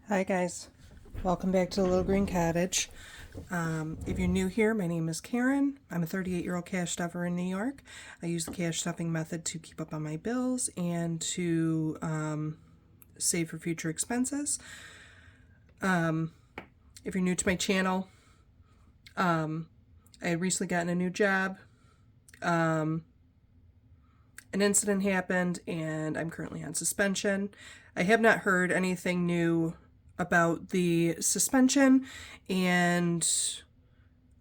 Hi guys, welcome back to the Little Green Cottage. If you're new here, my name is Karen. I'm a 38-year-old cash stuffer in New York. I use the cash stuffing method to keep up on my bills and to save for future expenses. If you're new to my channel, I had recently gotten a new job. An incident happened and I'm currently on suspension. I have not heard anything new about the suspension, and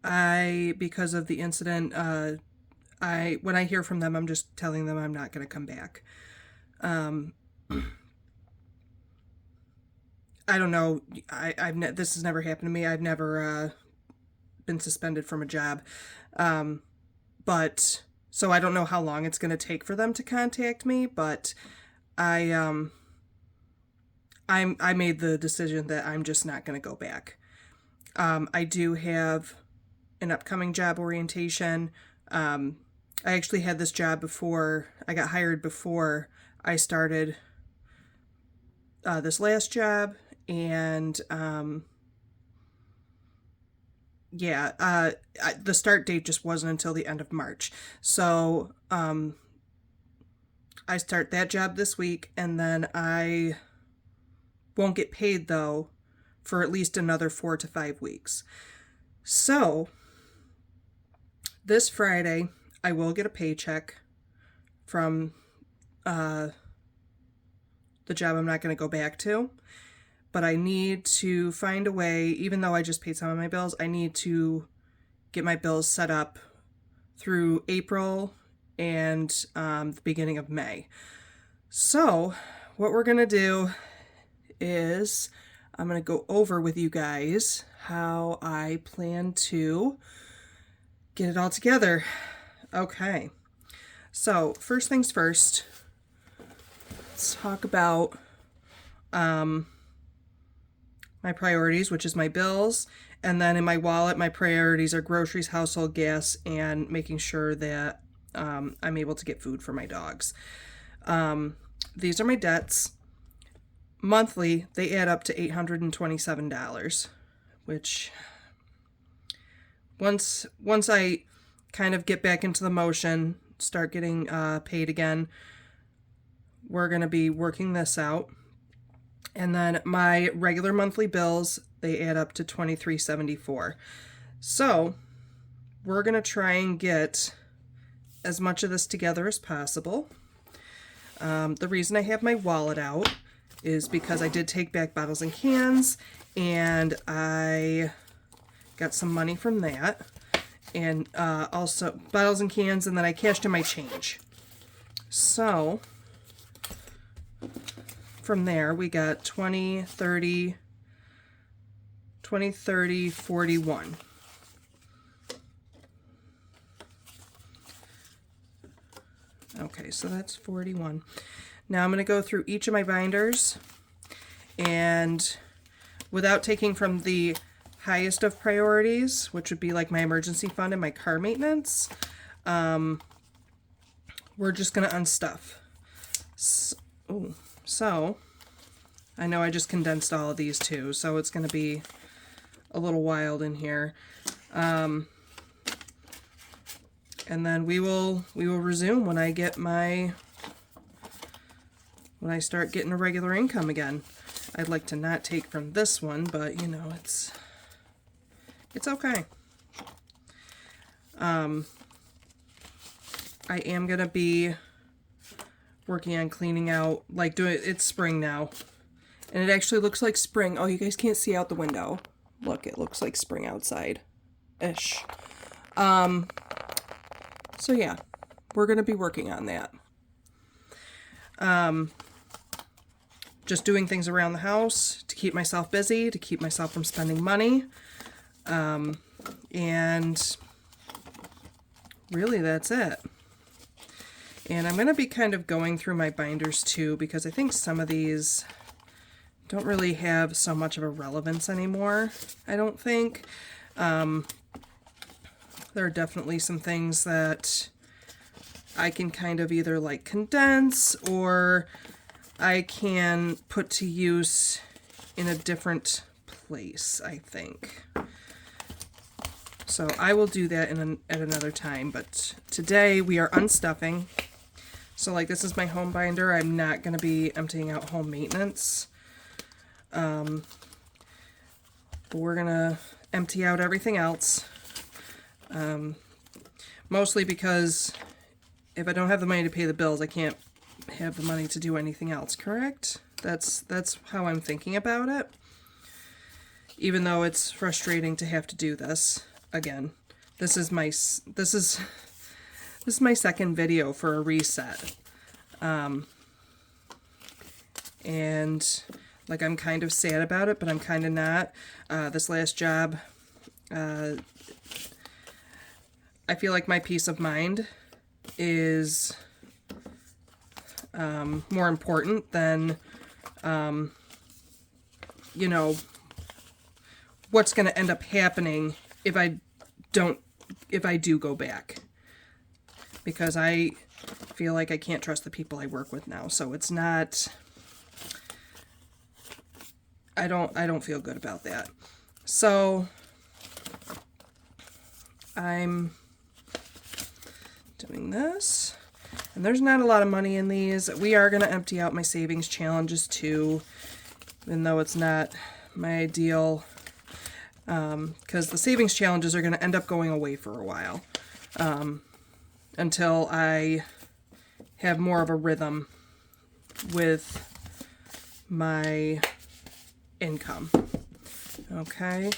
because of the incident, when I hear from them, I'm just telling them I'm not going to come back. I don't know. This has never happened to me. I've never been suspended from a job, but so I don't know how long it's going to take for them to contact me. But I made the decision that I'm just not going to go back. I do have an upcoming job orientation. I actually had this job before I got hired, before I started this last job, and the start date just wasn't until the end of March. So I start that job this week, and then I won't get paid, though, for at least another 4 to 5 weeks. So, this Friday, I will get a paycheck from the job I'm not going to go back to. But I need to find a way, even though I just paid some of my bills, I need to get my bills set up through April and the beginning of May. So, what we're going to do is I'm going to go over with you guys how I plan to get it all together. Okay. So, first things first, let's talk about my priorities, which is my bills. And then in my wallet, my priorities are groceries, household gas, and making sure that I'm able to get food for my dogs. These are my debts. Monthly, they add up to $827, which once I kind of get back into the motion, start getting paid again, we're going to be working this out. And then my regular monthly bills, they add up to $23.74. So we're going to try and get as much of this together as possible. The reason I have my wallet out is because I did take back bottles and cans, and I got some money from that, and also bottles and cans, and then I cashed in my change. So from there, we got 20, 30, 41. Okay, so that's 41. Now I'm going to go through each of my binders, and without taking from the highest of priorities, which would be like my emergency fund and my car maintenance, we're just going to unstuff. So I know I just condensed all of these too, so it's going to be a little wild in here. And then we will resume when I get when I start getting a regular income again. I'd like to not take from this one, but you know, it's okay. I am gonna be working on cleaning out, like it's spring now, and it actually looks like spring. Oh, you guys can't see out the window. Look, it looks like spring outside-ish. So yeah, we're gonna be working on that. Just doing things around the house to keep myself busy, to keep myself from spending money. And really that's it. And I'm going to be kind of going through my binders too, because I think some of these don't really have so much of a relevance anymore, I don't think. There are definitely some things that I can kind of either like condense, or I can put to use in a different place, I think. So I will do that at another time, but today we are unstuffing. So like this is my home binder. I'm not going to be emptying out home maintenance. But we're going to empty out everything else. Mostly because if I don't have the money to pay the bills, I can't have the money to do anything else, correct? That's how I'm thinking about it. Even though it's frustrating to have to do this. Again, this is my second video for a reset. And like I'm kind of sad about it, but I'm kind of not. This last job, I feel like my peace of mind is more important than, you know, what's going to end up happening if I do go back. Because I feel like I can't trust the people I work with now. So it's not, I don't feel good about that. So I'm doing this. And there's not a lot of money in these. We are going to empty out my savings challenges too, even though it's not my ideal, because the savings challenges are going to end up going away for a while, until I have more of a rhythm with my income. Okay.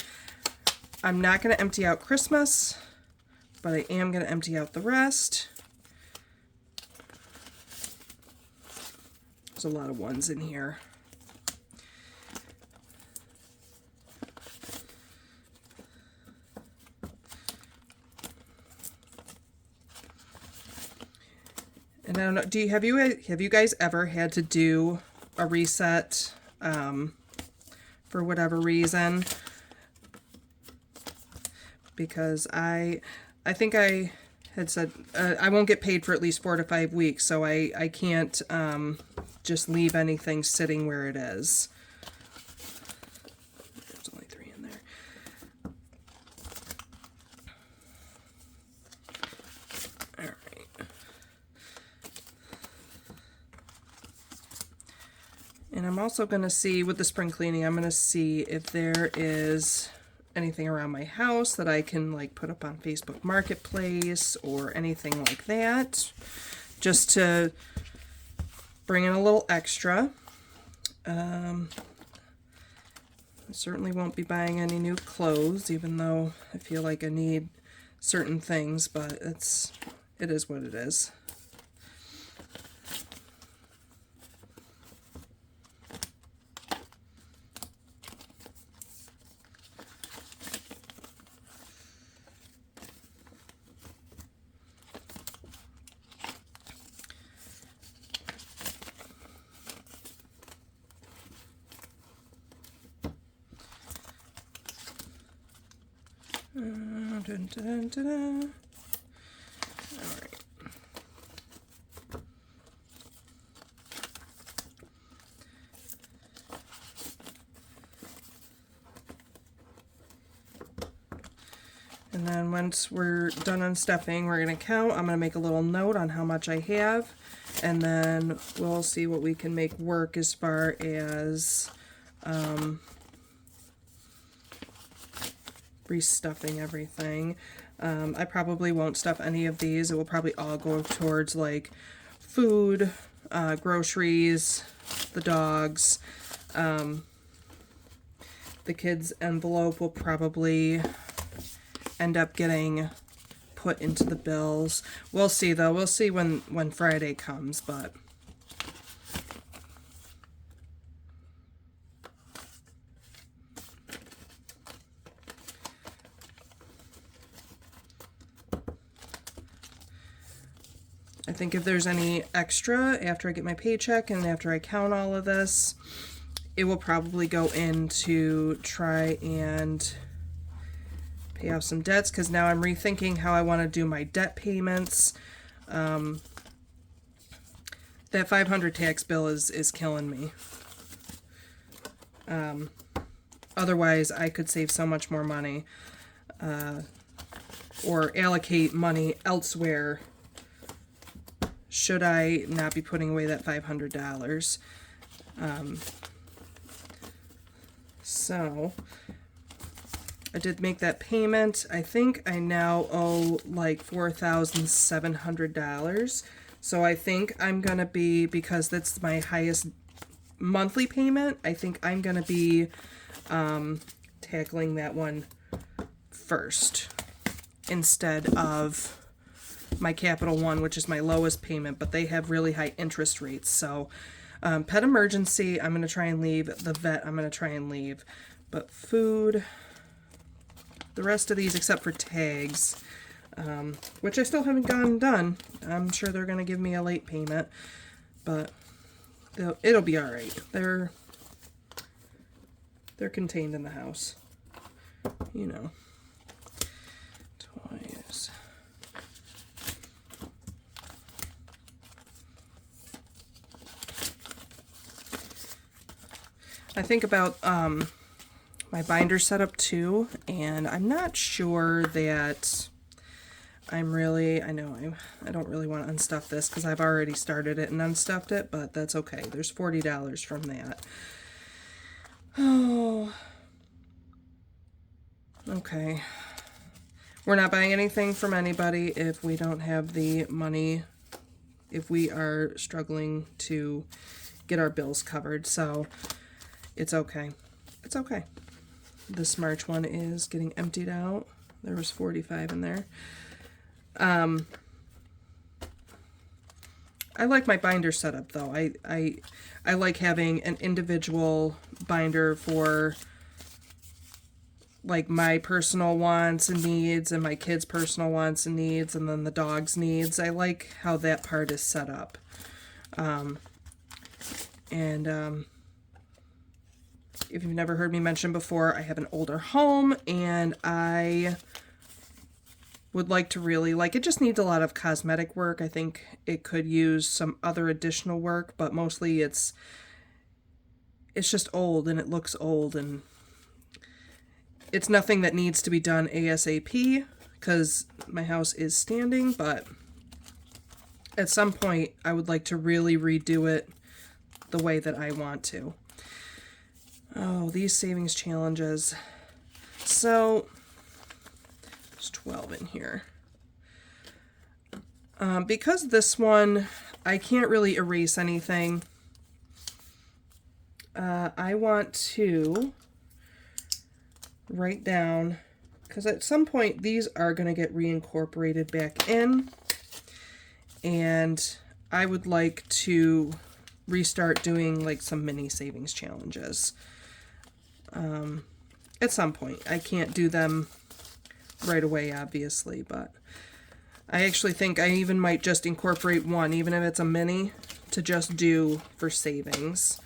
I'm not going to empty out Christmas, but I am going to empty out the rest. There's a lot of ones in here. And I don't know, have you guys ever had to do a reset for whatever reason? Because I think I had said I won't get paid for at least 4 to 5 weeks, so I can't just leave anything sitting where it is. There's only 3 in there. All right. And I'm also going to see, with the spring cleaning, I'm going to see if there is anything around my house that I can like put up on Facebook Marketplace or anything like that, just to bring in a little extra. I certainly won't be buying any new clothes, even though I feel like I need certain things, but it is what it is. Dun, dun, dun, dun. All right. And then once we're done unstuffing, we're going to count. I'm going to make a little note on how much I have, and then we'll see what we can make work as far as restuffing everything. I probably won't stuff any of these. It will probably all go towards like food, groceries, the dogs. The kids' envelope will probably end up getting put into the bills. We'll see though. We'll see when Friday comes, but I think if there's any extra after I get my paycheck and after I count all of this, it will probably go in to try and pay off some debts, because now I'm rethinking how I want to do my debt payments. That 500 tax bill is killing me. Otherwise, I could save so much more money, or allocate money elsewhere should I not be putting away that $500. So I did make that payment. I think I now owe like $4,700. So I think I'm going to be, because that's my highest monthly payment, I think I'm going to be tackling that one first instead of my Capital One, which is my lowest payment, but they have really high interest rates. So pet emergency, I'm going to try and leave. The vet, I'm going to try and leave. But food, the rest of these except for tags, which I still haven't gotten done. I'm sure they're going to give me a late payment, but it'll be all right. They're contained in the house, you know. Toys. I think about my binder setup too, and I'm not sure that I don't really want to unstuff this because I've already started it and unstuffed it, but that's okay. There's $40 from that. Oh, okay. We're not buying anything from anybody if we don't have the money, if we are struggling to get our bills covered, so it's okay. It's okay. This March one is getting emptied out. There was 45 in there. I like my binder setup though. I like having an individual binder for like my personal wants and needs and my kids' personal wants and needs and then the dog's needs. I like how that part is set up. If you've never heard me mention before, I have an older home and I would like to really, it just needs a lot of cosmetic work. I think it could use some other additional work, but mostly it's just old and it looks old, and it's nothing that needs to be done ASAP because my house is standing, but at some point I would like to really redo it the way that I want to. Oh, these savings challenges. So there's 12 in here. Because this one, I can't really erase anything. I want to write down, because at some point these are going to get reincorporated back in, and I would like to restart doing like some mini savings challenges. At some point. I can't do them right away, obviously, but I actually think I even might just incorporate one, even if it's a mini, to just do for savings.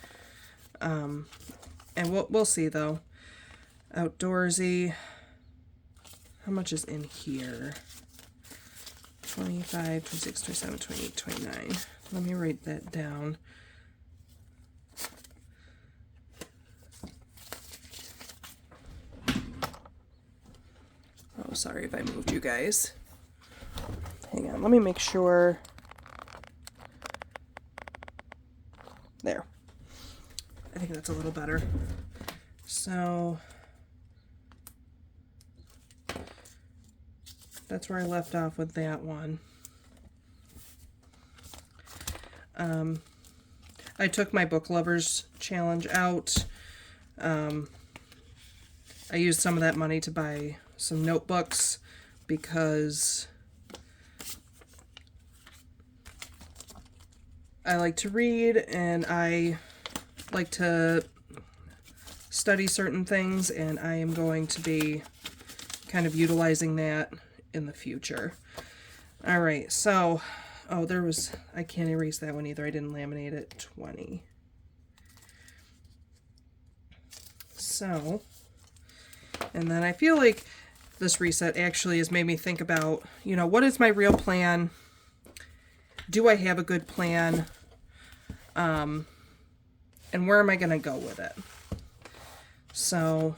And we'll see, though. Outdoorsy. How much is in here? 25, 26, 27, 28, 29. Let me write that down. Oh, sorry if I moved you guys. Hang on, let me make sure. There. I think that's a little better. So that's where I left off with that one. I took my book lovers challenge out. I used some of that money to buy some notebooks because I like to read and I like to study certain things, and I am going to be kind of utilizing that in the future. All right, so, I can't erase that one either. I didn't laminate it. 20. So, and then I feel like this reset actually has made me think about, what is my real plan? Do I have a good plan? And where am I going to go with it? So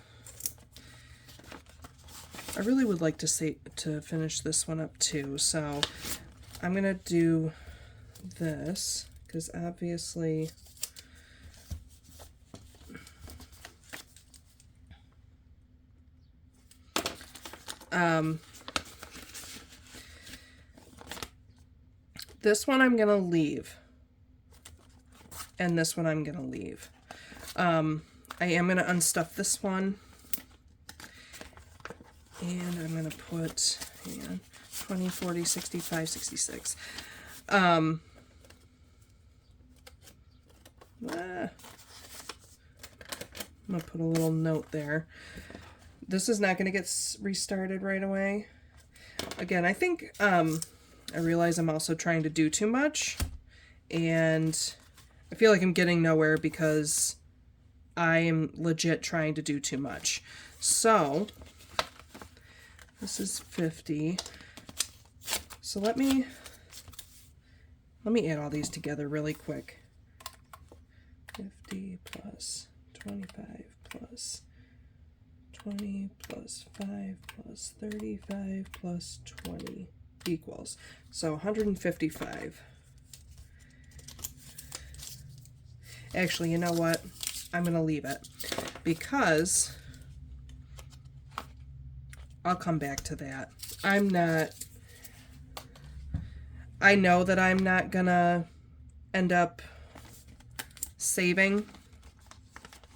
I really would like to finish this one up too. So I'm gonna do this because obviously this one I'm gonna leave, and this one I'm gonna leave. I am gonna unstuff this one, and I'm gonna put, hang on, 20, 40, 65, 66. I'm gonna put a little note there. This is not gonna get restarted right away. Again, I think I realize I'm also trying to do too much, and I feel like I'm getting nowhere because I am legit trying to do too much. So this is 50. So let me add all these together really quick. 50 plus 25 plus 20 plus 5 plus 35 plus 20 equals. So 155. Actually, you know what? I'm going to leave it because I'll come back to that. I know that I'm not going to end up saving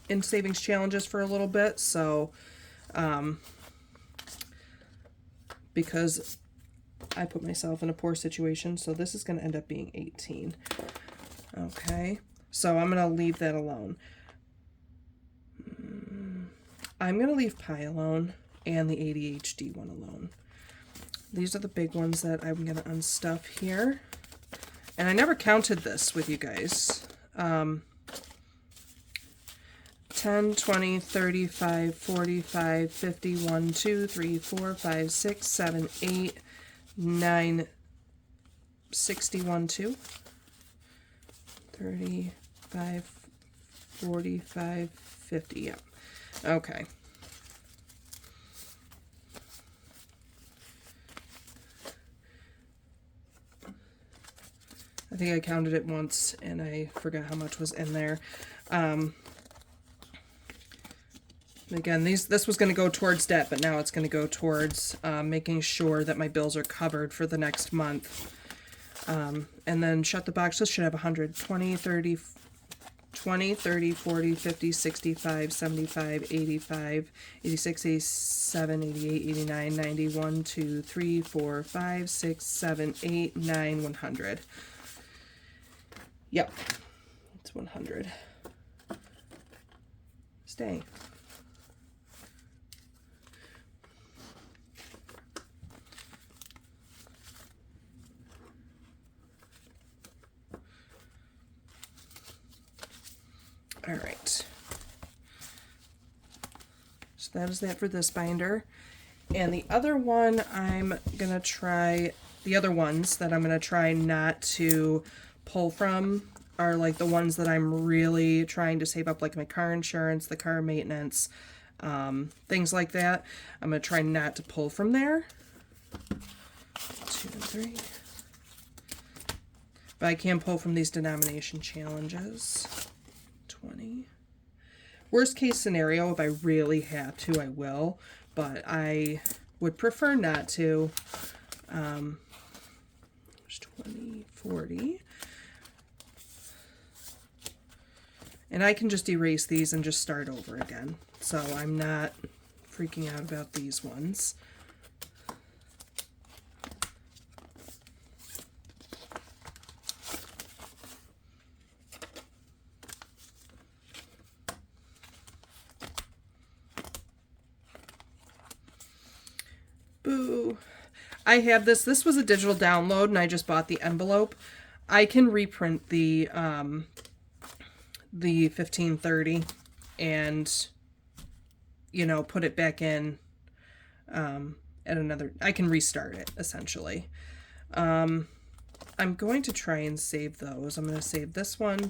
in savings challenges for a little bit, so because I put myself in a poor situation, so this is going to end up being 18. Okay, so I'm going to leave that alone. I'm going to leave pi alone and the ADHD one alone. These are the big ones that I'm going to unstuff here. And I never counted this with you guys. 10, 20, 35, 45, 50, 1, 2, 3, 4, 5, 6, 7, 8, 9, 61, 2, 35, 45, 50, yeah. Okay. I think I counted it once and I forgot how much was in there. Again, this was going to go towards debt, but now it's going to go towards making sure that my bills are covered for the next month. And then shut the box. This should have 100, 20, 30, 20, 30, 40, 50, 65, 75, 85, 86, 87, 88, 89, 90, 1, 2, 3, 4, 5, 6, 7, 8, 9, 100. Yep, it's 100. Stay. All right. So that is that for this binder. And the other one I'm going to try, the other ones that I'm going to try not to pull from are like the ones that I'm really trying to save up, like my car insurance, the car maintenance, things like that. I'm going to try not to pull from there. 2 and 3. But I can pull from these denomination challenges. 20. Worst case scenario, if I really have to, I will, but I would prefer not to. 20, 40. And I can just erase these and just start over again. So I'm not freaking out about these ones. Boo. I have this. This was a digital download and I just bought the envelope. I can reprint the 1530 and, you know, put it back in at another, I can restart it essentially. I'm going to try and save those. I'm going to save this one,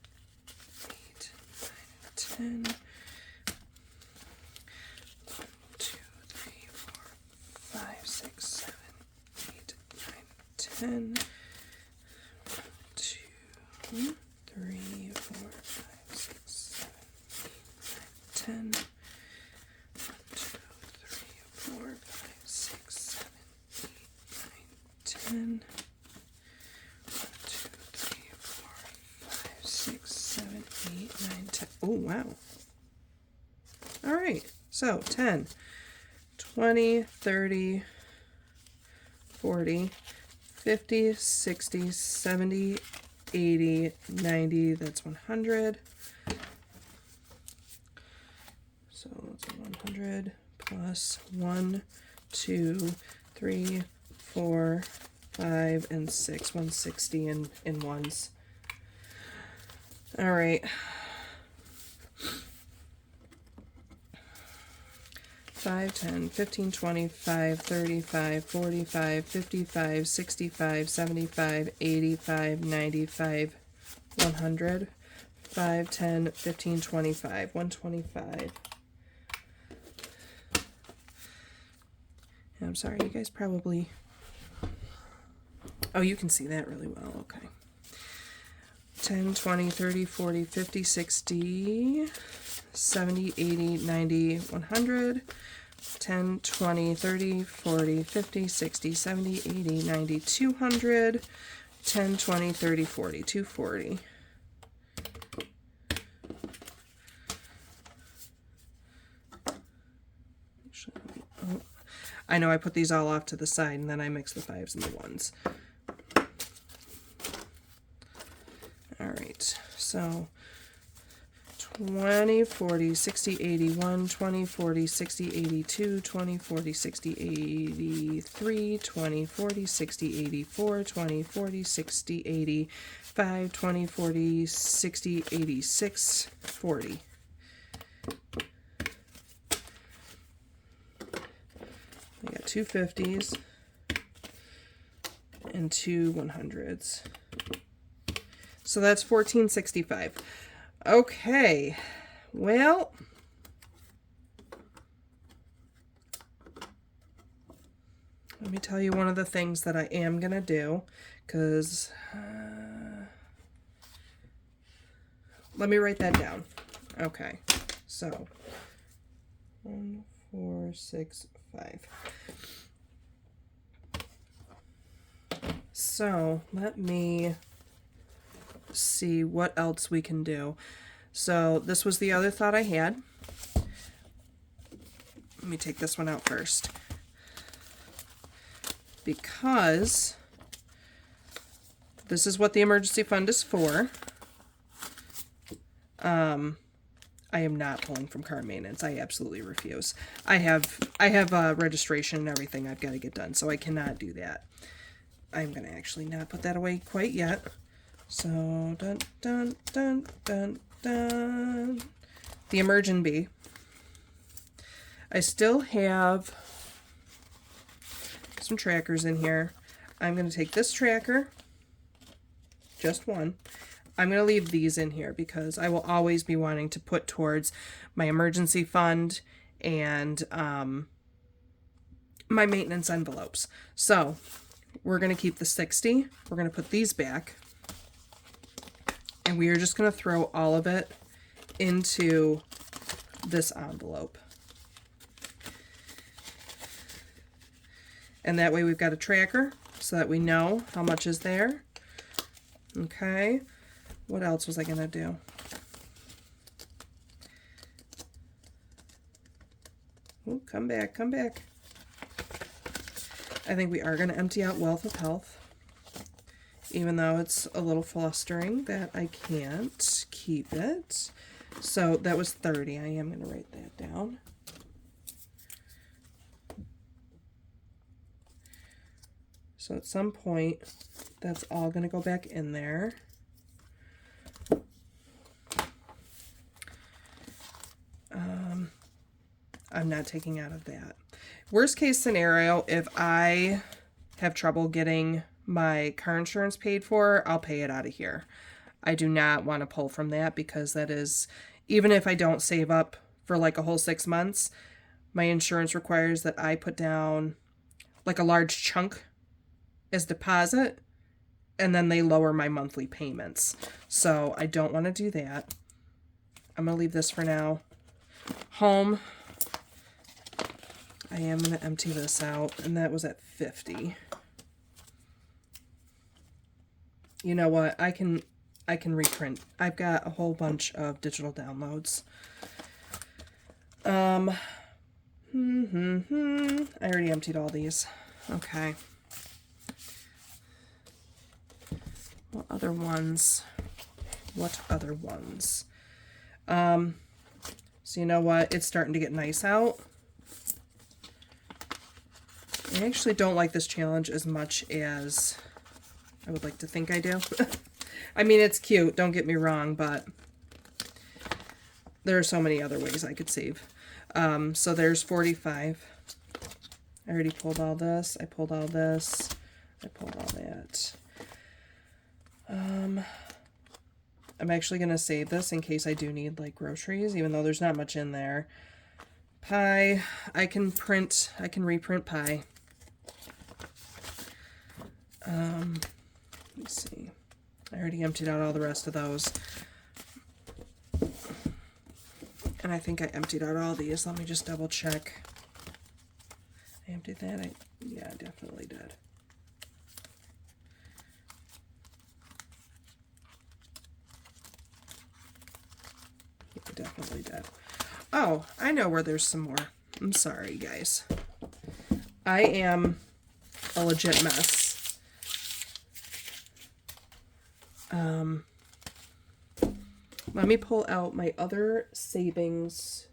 8, 9, 10. 1, 2, 3, 4, 5, 6, 7, 8, 9, 10. 2, 3, 4, 5, 6, 7, 8, 9, 10. 1, 2, 3, 4, 5, 6, 7, 8, 9, 10. 1, 2, 3, 4, 5, 6, 7, 8, 9, 10. Oh, wow. All right. So 10, 20, 30, 40, 50, 60, 70, 80, 90, that's 100. So it's 100 plus 1, 2, 3, 4, 5, and 6. 160 in ones. All right. 5, 10, 15, 25, 35, 45, 55, 65, 75, 85, 95, 100. 5, 10, 15, 25, 125. I'm sorry, you guys probably... Oh, you can see that really well. Okay. 10, 20, 30, 40, 50, 60, 70, 80, 90, 100. 10, 20, 30, 40, 50, 60, 70, 80, 90, 200. 10, 20, 30, 40, 240. I know I put these all off to the side and then I mix the 5s and the 1s. All right, so 20, 40, 60, 81, 20, 40, 60, 82, 20, 40, 60, 83, 20, 40, 60, 84, 20, 40, 60, 85, 20, 40, 60, 86, 40. I got two 50s and two 100s. So that's $14.65. Okay, well, let me tell you one of the things that I am going to do, because let me write that down. Okay, so 1, 4, 6, 5. So let me see what else we can do. So this was the other thought I had. Let me take this one out first, because this is what the emergency fund is for. I am not pulling from car maintenance. I absolutely refuse. I have registration and everything I've got to get done, so I cannot do that. I'm going to actually not put that away quite yet. So, dun, dun, dun, dun, dun. The Emergent Bee. I still have some trackers in here. I'm going to take this tracker, just one. I'm going to leave these in here because I will always be wanting to put towards my emergency fund and my maintenance envelopes. So, we're going to keep the 60. We're going to put these back. And we are just going to throw all of it into this envelope. And that way we've got a tracker so that we know how much is there. Okay. What else was I going to do? Oh, come back, come back. I think we are going to empty out Wealth of Health, even though it's a little flustering that I can't keep it. So that was 30. I am going to write that down. So at some point, that's all going to go back in there. I'm not taking out of that. Worst case scenario, if I have trouble getting my car insurance paid for, I'll pay it out of here. I do not want to pull from that because that is, even if I don't save up for like a whole 6 months, my insurance requires that I put down like a large chunk as deposit, and then they lower my monthly payments. So I don't want to do that. I'm going to leave this for now. Home. I am going to empty this out, and that was at 50. You know what? I can reprint. I've got a whole bunch of digital downloads. I already emptied all these. Okay. What other ones? So you know what? It's starting to get nice out. I actually don't like this challenge as much as I would like to think I do. I mean, it's cute, don't get me wrong, but there are so many other ways I could save. So there's 45. I already pulled all this. I pulled all this. I pulled all that. I'm actually going to save this in case I do need like groceries, even though there's not much in there. Pie. I can reprint pie. Let's see. I already emptied out all the rest of those. And I think I emptied out all these. Let me just double check. I emptied that? Yeah, I definitely did. Yeah, I definitely did. Oh, I know where there's some more. I'm sorry, guys. I am a legit mess. Let me pull out my other savings,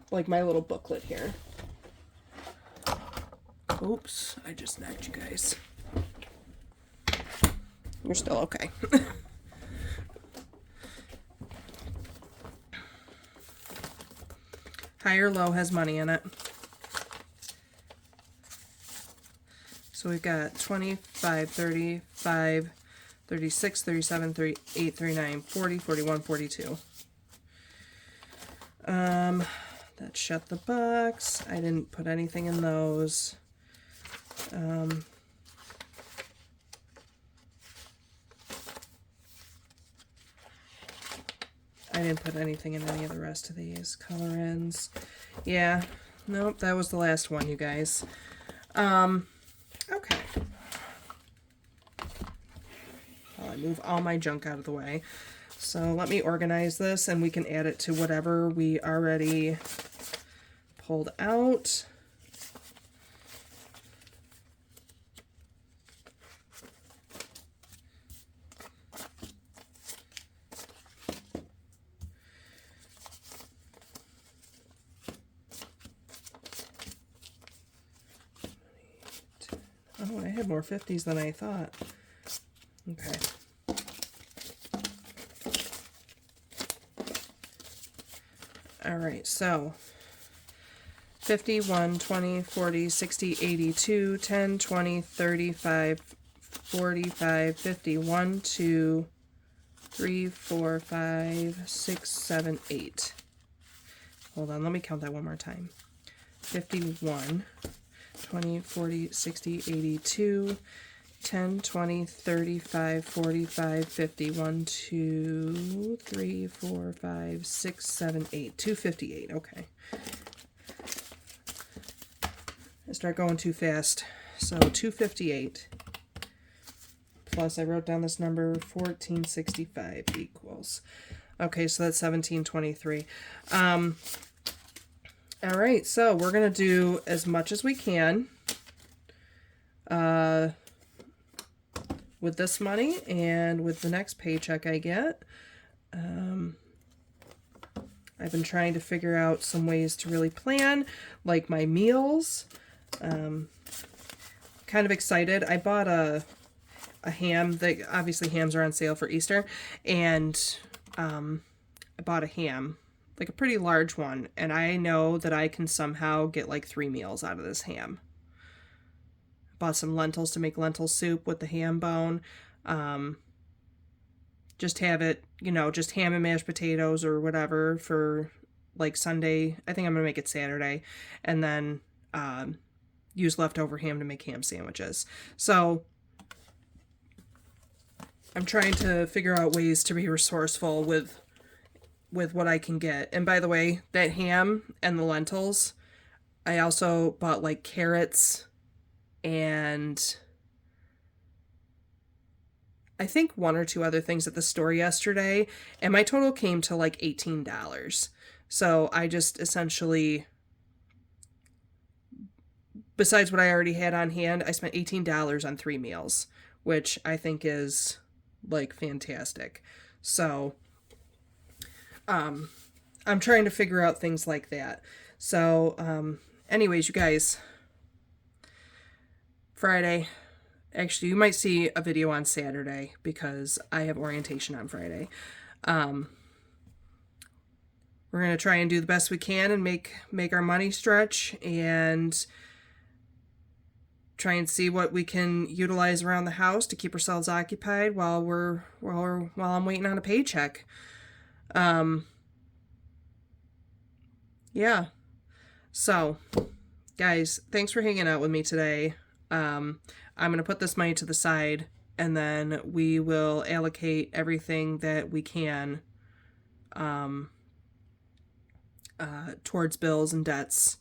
like my little booklet here. Oops, I just knocked you guys. You're still okay. High or low has money in it. So we've got 25, 35, 36, 37, 38, 39, 40, 41, 42. That shut the box. I didn't put anything in those. I didn't put anything in any of the rest of these color-ins. Yeah, nope, that was the last one, you guys. Okay. I'll move all my junk out of the way. So let me organize this and we can add it to whatever we already pulled out. Oh, I had more 50s than I thought. Okay. All right, so 51, 20, 40, 60, 82, 10, 20, 35, 45, 50, 1, 2, 3, 4, 5, 6, 7, 8. Hold on, let me count that one more time. 51, 20, 40, 60, 82, 10, 20, 35, 45, 50, 1, 2, 3, 4, 5, 6, 7, 8. 258, okay. I start going too fast. So 258 plus I wrote down this number 1465 equals. Okay, so that's 1723. All right, so we're gonna do as much as we can with this money and with the next paycheck I get. I've been trying to figure out some ways to really plan, like my meals. Kind of excited. I bought a ham. Obviously hams are on sale for Easter, and I bought a ham, like a pretty large one, and I know that I can somehow get like 3 meals out of this ham. Bought some lentils to make lentil soup with the ham bone. Just have it, just ham and mashed potatoes or whatever for like Sunday. I think I'm gonna make it Saturday, and then use leftover ham to make ham sandwiches. So I'm trying to figure out ways to be resourceful with what I can get. And by the way, that ham and the lentils, I also bought like carrots and I think 1 or 2 other things at the store yesterday, and my total came to like $18. So I just essentially, besides what I already had on hand, I spent $18 on 3 meals, which I think is like fantastic. So I'm trying to figure out things like that. So anyways, you guys, Friday, actually you might see a video on Saturday because I have orientation on Friday. We're going to try and do the best we can and make our money stretch and try and see what we can utilize around the house to keep ourselves occupied while I'm waiting on a paycheck. Yeah. So, guys, thanks for hanging out with me today. I'm going to put this money to the side and then we will allocate everything that we can towards bills and debts.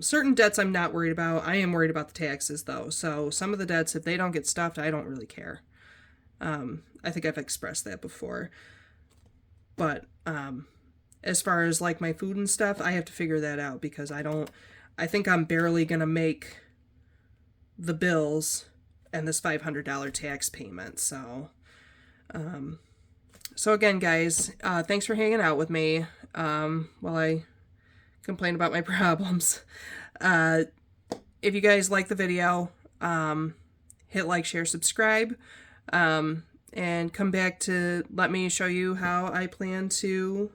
Certain debts I'm not worried about. I am worried about the taxes, though. So some of the debts, if they don't get stuffed, I don't really care. I think I've expressed that before. But as far as like my food and stuff, I have to figure that out because I think I'm barely going to make the bills and this $500 tax payment. So So again, guys, thanks for hanging out with me while I complain about my problems. If you guys like the video, hit like, share, subscribe, and come back to let me show you how I plan to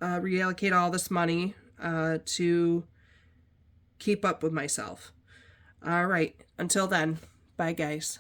reallocate all this money to keep up with myself. All right, until then, bye guys.